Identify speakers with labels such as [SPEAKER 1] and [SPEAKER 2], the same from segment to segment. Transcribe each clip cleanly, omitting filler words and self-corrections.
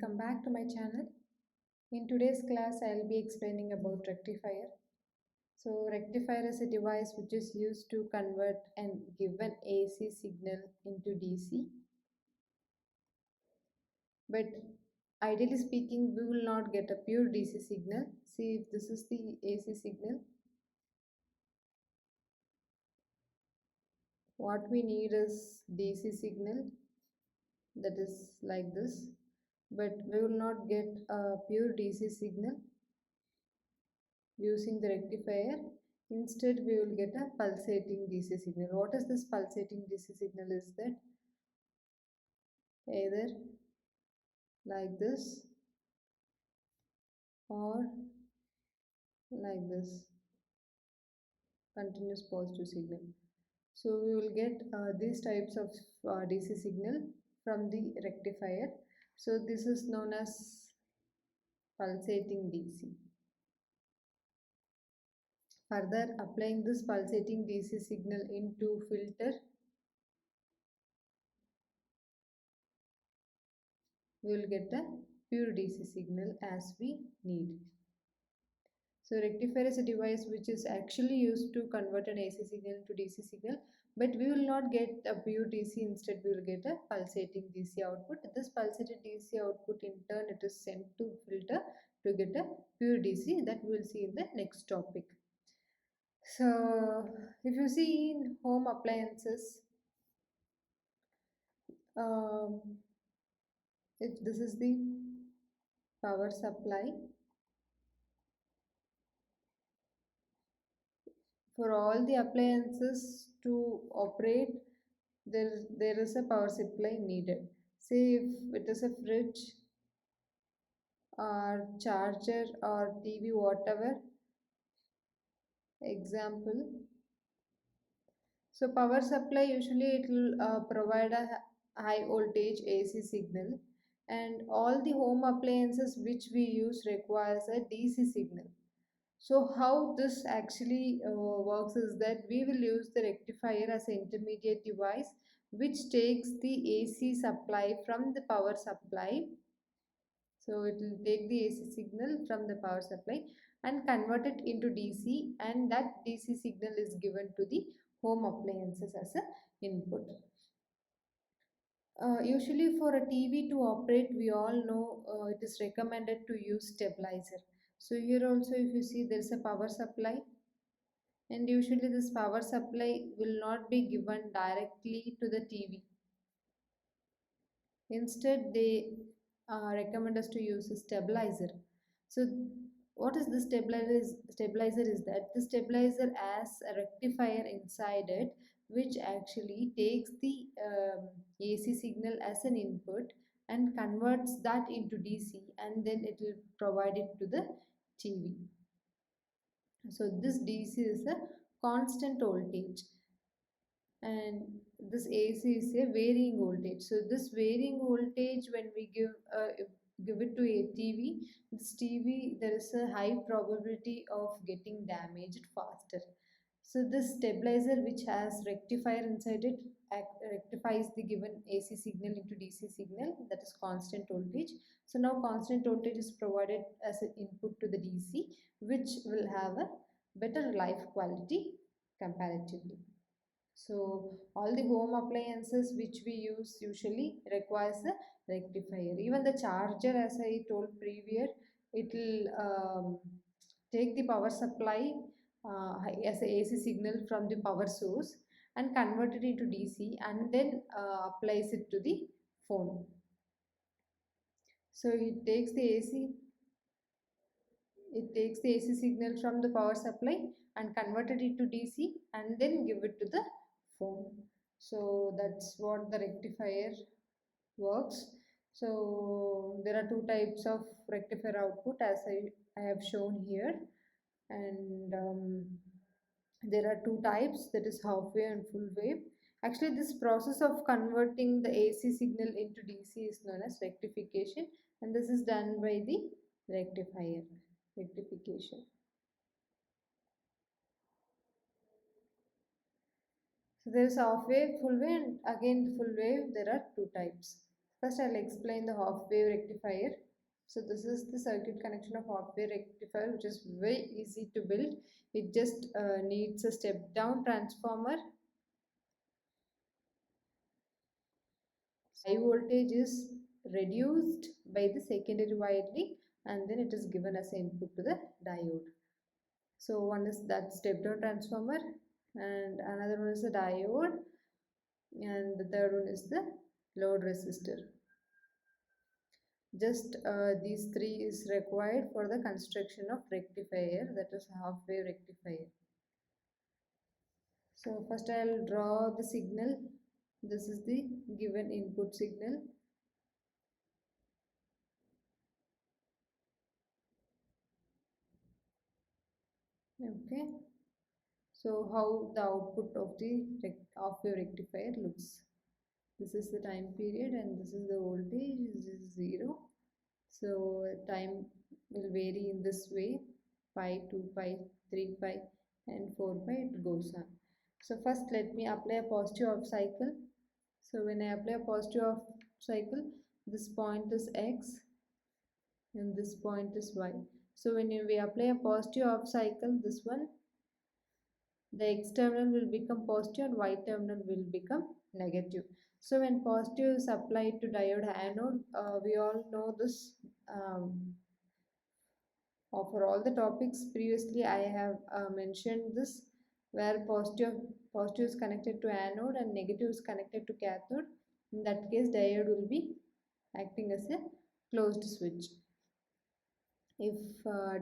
[SPEAKER 1] welcome back to my channel. In today's class, I'll be explaining about rectifier. So, rectifier is a device which is used to convert and give an AC signal into DC. But ideally speaking, we will not get a pure DC signal. See, if this is the AC signal, what we need is DC signal, that is like this. But we will not get a pure DC signal using the rectifier. Instead, we will get a pulsating DC signal. What is this pulsating DC signal? Is that either like this or like this, continuous positive signal. So we will get these types of DC signal from the rectifier. So this is known as pulsating DC. Further, applying this pulsating DC signal into filter, we will get a pure DC signal as we need. So rectifier is a device which is actually used to convert an AC signal to DC signal, but we will not get a pure DC. Instead, we will get a pulsating DC output. This pulsated DC output, in turn, it is sent to filter to get a pure DC that we will see in the next topic. So if you see in home appliances, um, if this is the power supply, for all the appliances to operate, there is a power supply needed. Say if it is a fridge or charger or TV, whatever example. So power supply, usually it will provide a high voltage AC signal, and all the home appliances which we use requires a DC signal. So how this actually works is that we will use the rectifier as an intermediate device which takes the AC supply from the power supply. So it will take the AC signal from the power supply and convert it into DC, and that DC signal is given to the home appliances as an input. Usually for a TV to operate, we all know it is recommended to use stabilizer. So here also if you see, there is a power supply, and usually this power supply will not be given directly to the TV. Instead, they recommend us to use a stabilizer. So what is the stabilizer is that the stabilizer has a rectifier inside it, which actually takes the AC signal as an input and converts that into DC, and then it will provide it to the TV. So this DC is a constant voltage, and this AC is a varying voltage. So this varying voltage, when we give it to a TV, this TV, there is a high probability of getting damaged faster. So this stabilizer, which has rectifier inside it, rectifies the given AC signal into DC signal, that is constant voltage. So now constant voltage is provided as an input to the DC, which will have a better life quality comparatively. So all the home appliances which we use usually requires a rectifier. Even the charger, as I told previous, it will take the power supply as a AC signal from the power source and convert it into DC, and then applies it to the phone. So it takes the AC signal from the power supply and converted it to DC, and then give it to the phone. So that's what the rectifier works. So there are two types of rectifier output, as I have shown here, and there are two types, that is half wave and full wave. Actually, this process of converting the AC signal into DC is known as rectification, and this is done by the rectifier rectification. So there is half wave, full wave, and again full wave. There are two types. First, I'll explain the half wave rectifier. So this is the circuit connection of half wave rectifier, which is very easy to build. It just needs a step down transformer. High voltage is reduced by the secondary winding, and then it is given as input to the diode. So one is that step down transformer, and another one is the diode, and the third one is the load resistor. Just these three is required for the construction of rectifier, that is half wave rectifier. So first I'll draw the signal. This is the given input signal. Okay. So how the output of the half wave rectifier looks. This is the time period and this is the voltage. This is 0. So time will vary in this way: pi, 2 pi, 3 pi, and 4 pi. It goes on. So first let me apply a positive off cycle. So when I apply a positive off cycle, this point is x and this point is y. So when we apply a positive off cycle, this one, the x terminal will become positive and y terminal will become negative. So when positive is applied to diode anode, we all know this. For all the topics previously, I have mentioned this, where positive is connected to anode and negative is connected to cathode. In that case, diode will be acting as a closed switch. If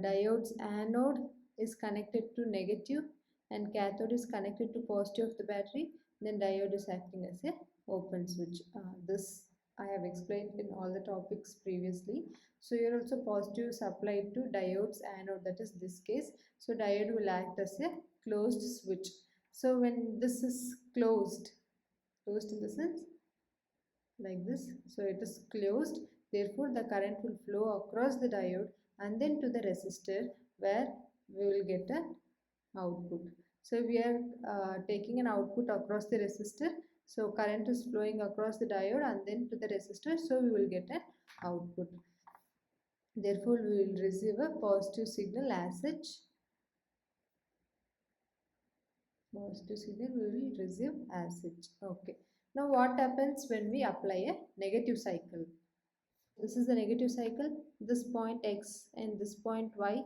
[SPEAKER 1] diode's anode is connected to negative and cathode is connected to positive of the battery, then diode is acting as a open switch. This I have explained in all the topics previously. So here also positive is applied to diode's anode, that is this case. So diode will act as a closed switch. So when this is closed in the sense like this, so it is closed, therefore the current will flow across the diode and then to the resistor, where we will get an output. So we are taking an output across the resistor, so current is flowing across the diode and then to the resistor, so we will get an output. Therefore we will receive a positive signal as such. Positive signal we will receive as such. Okay. Now what happens when we apply a negative cycle? This is the negative cycle. This point x and this point y,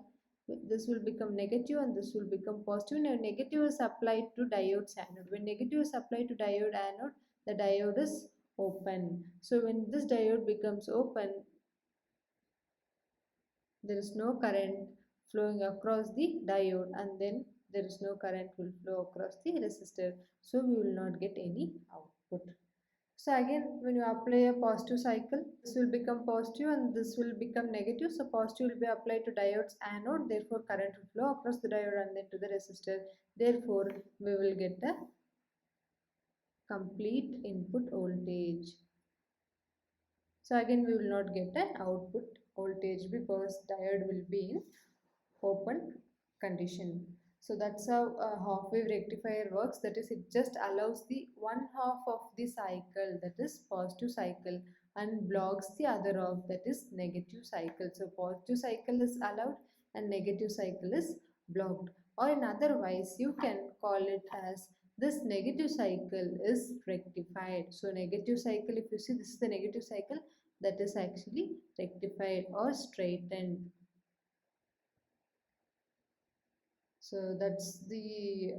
[SPEAKER 1] this will become negative and this will become positive. Now negative is applied to diode's anode. When negative is applied to diode anode, the diode is open. So when this diode becomes open, there is no current flowing across the diode, and then there is no current will flow across the resistor. So we will not get any output. So again, when you apply a positive cycle, this will become positive and this will become negative. So positive will be applied to diode's anode, therefore current will flow across the diode and then to the resistor. Therefore, we will get a complete input voltage. So again, we will not get an output voltage because diode will be in open condition. So that's how a half wave rectifier works. That is, it just allows the one half of the cycle, that is positive cycle, and blocks the other half, that is negative cycle. So positive cycle is allowed and negative cycle is blocked. Or in otherwise, you can call it as this negative cycle is rectified. So negative cycle, if you see, this is the negative cycle, that is actually rectified or straightened. So that's the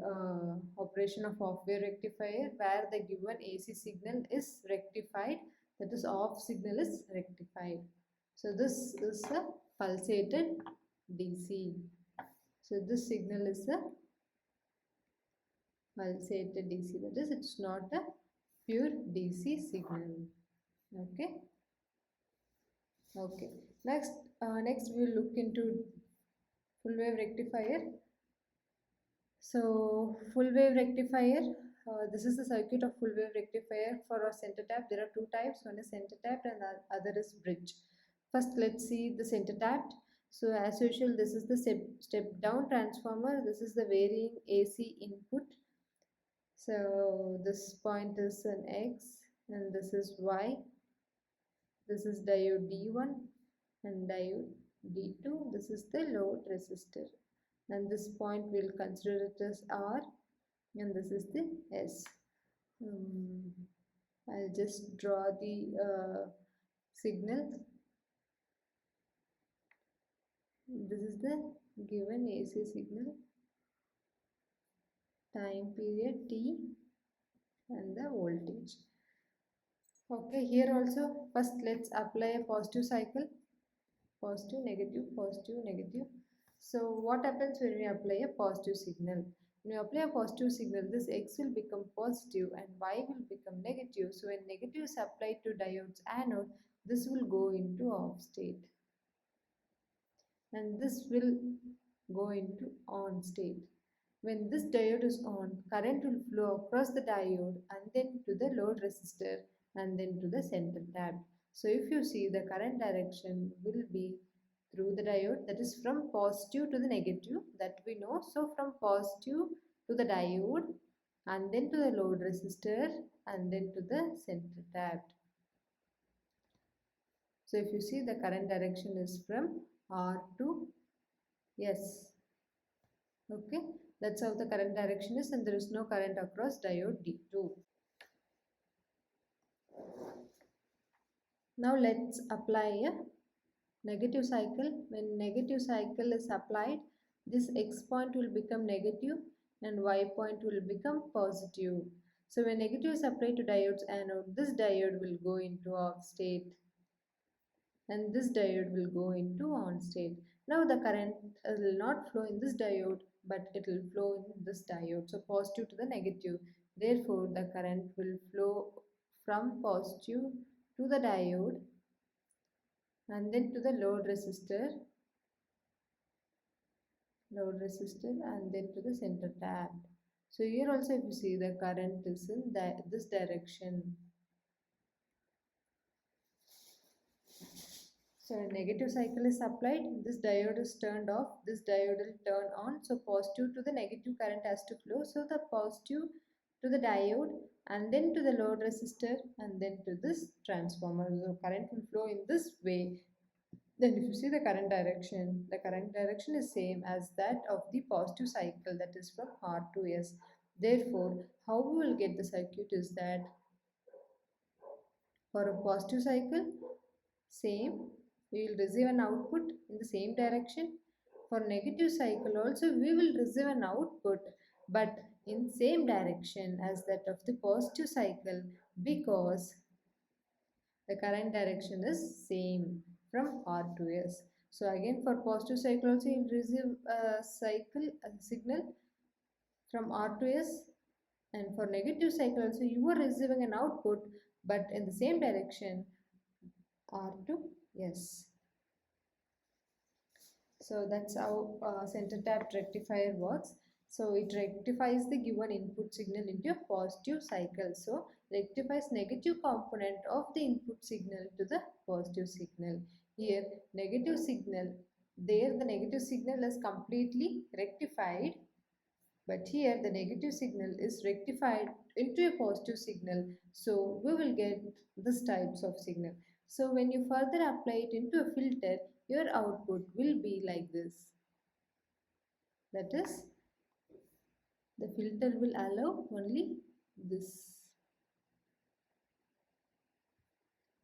[SPEAKER 1] operation of half-wave rectifier, where the given AC signal is rectified, that is off signal is rectified. So this is a pulsated DC. So this signal is a pulsated DC, that is, it's not a pure DC signal. Okay. Okay. Next we will look into full wave rectifier. So full wave rectifier, this is the circuit of full wave rectifier. For a center tap, there are two types. One is center tapped and the other is bridge. First, let's see the center tapped. So as usual, this is the step down transformer. This is the varying AC input. So this point is an X and this is Y. This is diode D1 and diode D2. This is the load resistor, and this point we'll consider it as R, and this is the S. I'll just draw the signal. This is the given AC signal, time period T, and the voltage. Okay, here also first let's apply a positive cycle. Positive, negative, positive, negative. So what happens when we apply a positive signal? When you apply a positive signal, this X will become positive and Y will become negative. So when negative is applied to diode's anode, this will go into off state, and this will go into on state. When this diode is on, current will flow across the diode and then to the load resistor and then to the center tap. So if you see, the current direction will be through the diode, that is from positive to the negative, that we know. So from positive to the diode and then to the load resistor and then to the center tap. So if you see, the current direction is from R to S. Okay, that's how the current direction is, and there is no current across diode D2. Now let's apply a negative cycle. When negative cycle is applied, this X point will become negative and Y point will become positive. So when negative is applied to diode's anode, this diode will go into off state and this diode will go into on state. Now the current will not flow in this diode, but it will flow in this diode. So positive to the negative. Therefore, the current will flow from positive to the diode and then to the load resistor and then to the center tap. So here also if you see, the current is in this direction. So a negative cycle is applied, this diode is turned off, this diode will turn on. So positive to the negative current has to flow. So the positive to the diode and then to the load resistor and then to this transformer. So current will flow in this way. Then if you see the current direction is same as that of the positive cycle, that is from R to S. Therefore, how we will get the circuit is that for a positive cycle, same, we will receive an output in the same direction. For negative cycle also we will receive an output, but in same direction as that of the positive cycle, because the current direction is same from R to S. So again for positive cycle also you will receive a signal from R to S, and for negative cycle also you are receiving an output but in the same direction, R to S. So that's how center tap rectifier works. So it rectifies the given input signal into a positive cycle. So rectifies negative component of the input signal to the positive signal. Here negative signal, there the negative signal is completely rectified, but here the negative signal is rectified into a positive signal. So we will get this types of signal. So when you further apply it into a filter, your output will be like this. That is, the filter will allow only this,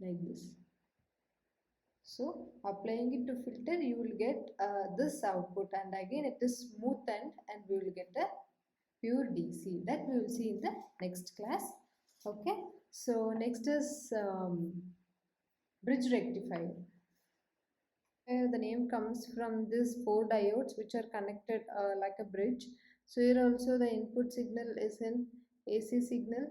[SPEAKER 1] like this. So applying it to filter, you will get this output, and again it is smoothened and we will get a pure DC. That we will see in the next class. Okay, so next is bridge rectifier. The name comes from these four diodes which are connected like a bridge. So here also the input signal is an AC signal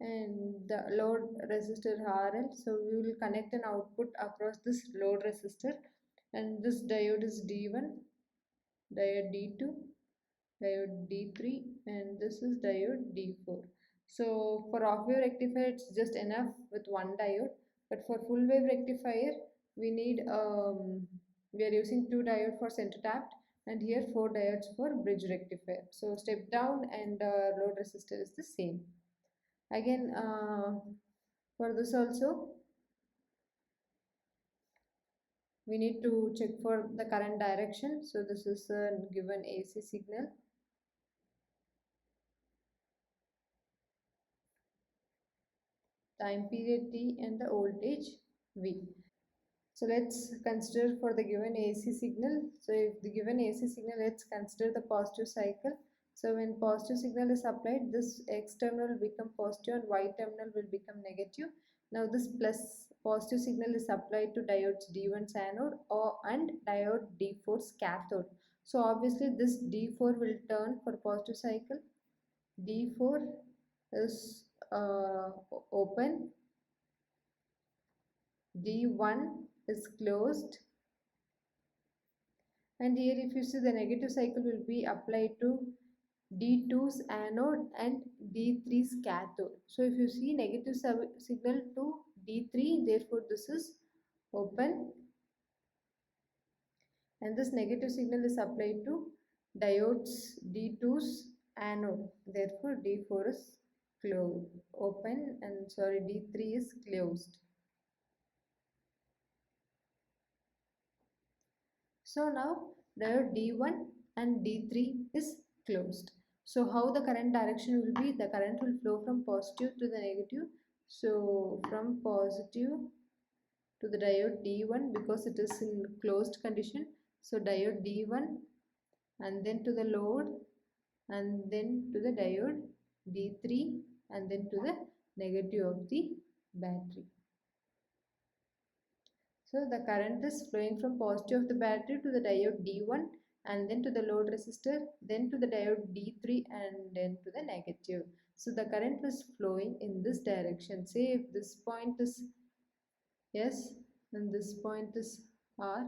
[SPEAKER 1] and the load resistor RL. So we will connect an output across this load resistor, and this diode is D1, diode D2, diode D3, and this is diode D4. So for off wave rectifier it's just enough with one diode, but for full wave rectifier we need we are using two diodes for center tapped and here four diodes for bridge rectifier. So step down and load resistor is the same. Again, for this also we need to check for the current direction. So this is a given AC signal. Time period T and the voltage V. So let's consider for the given AC signal. So if the given AC signal, let's consider the positive cycle. So when positive signal is applied, this X terminal will become positive and Y terminal will become negative. Now this plus positive signal is applied to diodes D1's anode and diode D4's cathode. So obviously this D4 will turn for positive cycle. D4 is open, D1 is closed, and here if you see the negative cycle will be applied to D2's anode and D3's cathode. So if you see negative signal to D3, therefore this is open, and this negative signal is applied to diodes D2's anode, therefore D4 is closed, open, and sorry, D3 is closed. So now diode D1 and D3 is closed. So how the current direction will be? The current will flow from positive to the negative. So from positive to the diode D1, because it is in closed condition. So diode D1, and then to the load, and then to the diode D3, and then to the negative of the battery. So the current is flowing from positive of the battery to the diode D1, and then to the load resistor, then to the diode D3, and then to the negative. So the current is flowing in this direction. Say if this point is S and this point is R.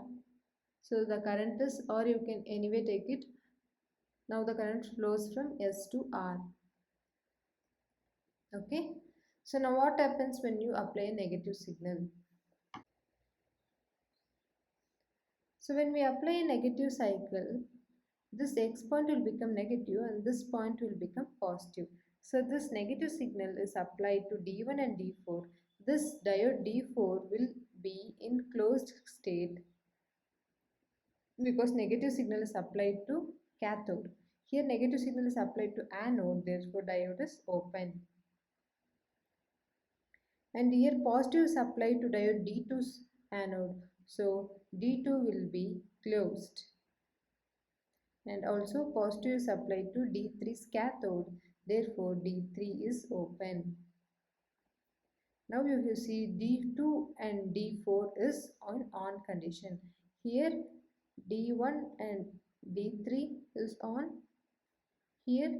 [SPEAKER 1] So the current is, or you can anyway take it. Now the current flows from S to R. Okay. So now what happens when you apply a negative signal? So when we apply a negative cycle, this X point will become negative and this point will become positive. So this negative signal is applied to D1 and D4. This diode D4 will be in closed state because negative signal is applied to cathode. Here negative signal is applied to anode, therefore diode is open. And here positive is applied to diode D2's anode. So D2 will be closed. And also positive is applied to D3's cathode, therefore D3 is open. Now if you see D2 and D4 is on condition. Here D1 and D3 is on, here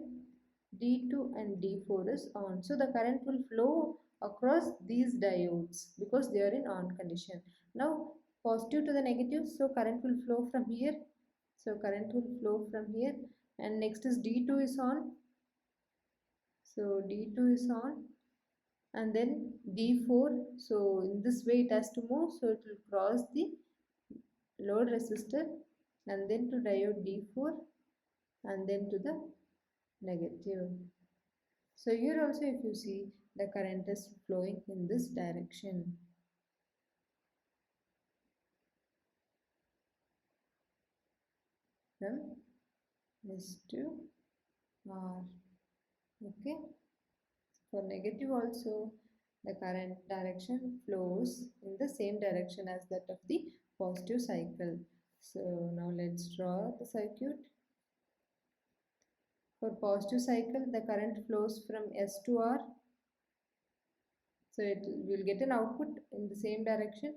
[SPEAKER 1] D2 and D4 is on. So the current will flow across these diodes because they are in on condition. Now positive to the negative, so current will flow from here. So current will flow from here, and next is D2 is on. So D2 is on, and then D4. So in this way it has to move. So it will cross the load resistor and then to diode D4 and then to the negative. So here also if you see the current is flowing in this direction. From S to R. Okay. For negative also the current direction flows in the same direction as that of the positive cycle. So now let's draw the circuit. For positive cycle the current flows from S to R. So it will get an output in the same direction.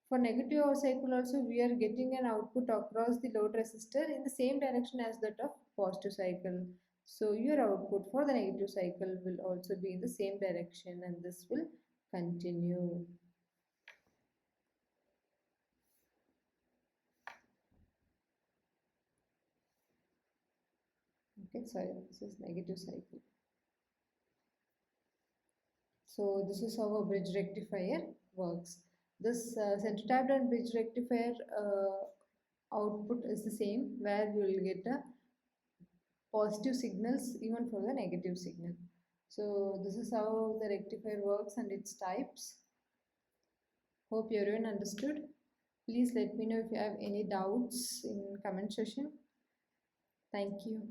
[SPEAKER 1] For negative cycle also we are getting an output across the load resistor in the same direction as that of positive cycle. So your output for the negative cycle will also be in the same direction, and this will continue. Okay, sorry, this is negative cycle. So this is how a bridge rectifier works. This center tapped and bridge rectifier output is the same, where you will get a positive signals even for the negative signal. So this is how the rectifier works and its types. Hope everyone understood. Please let me know if you have any doubts in comment section. Thank you.